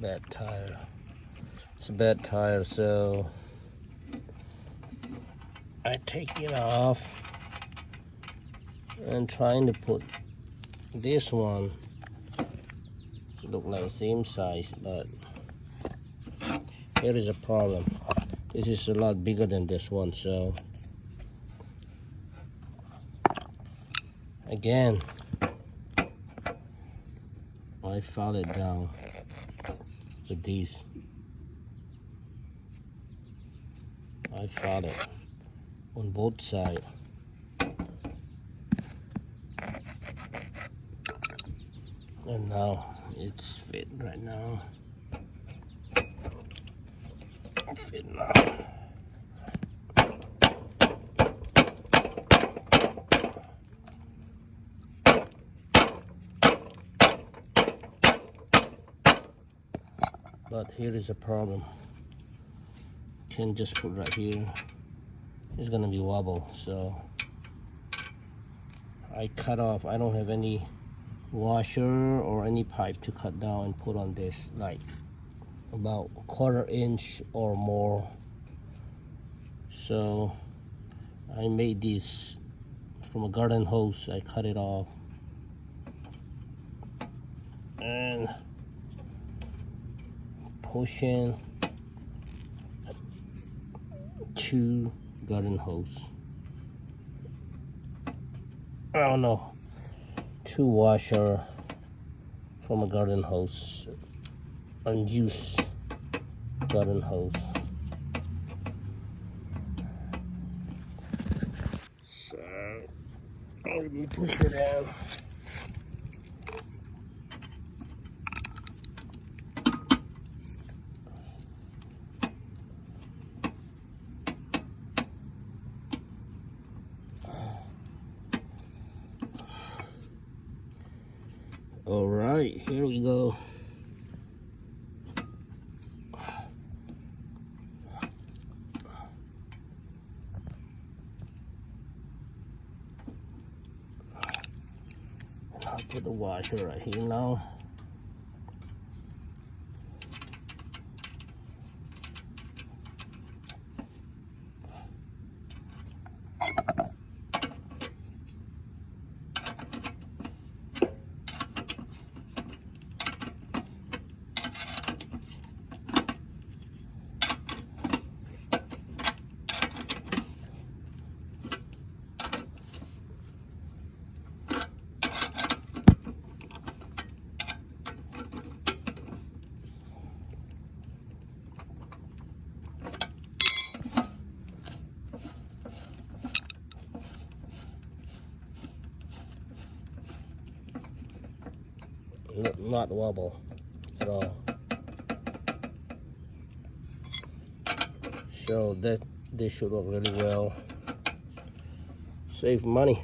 bad tire. It's a bad tire, so I take it off and trying to put this one. Look like same size, but here is a problem. This is a lot bigger than this one, so again I file it down with these. I file it on both sides. And now it's fit right now. Fit now. But here is a problem. Can't just put right here. It's gonna be wobble, so I cut off. I don't have any washer or any pipe to cut down and put on this, like about a 1/4 inch or more. So I made this from a garden hose. I cut it off and pushing 2 garden hose. I don't know, 2 washer from a garden hose, unused garden hose. So let me push it down. All right, here we go. I'll put the washer right here now. Not wobble at all. So that this should work really well. Save money.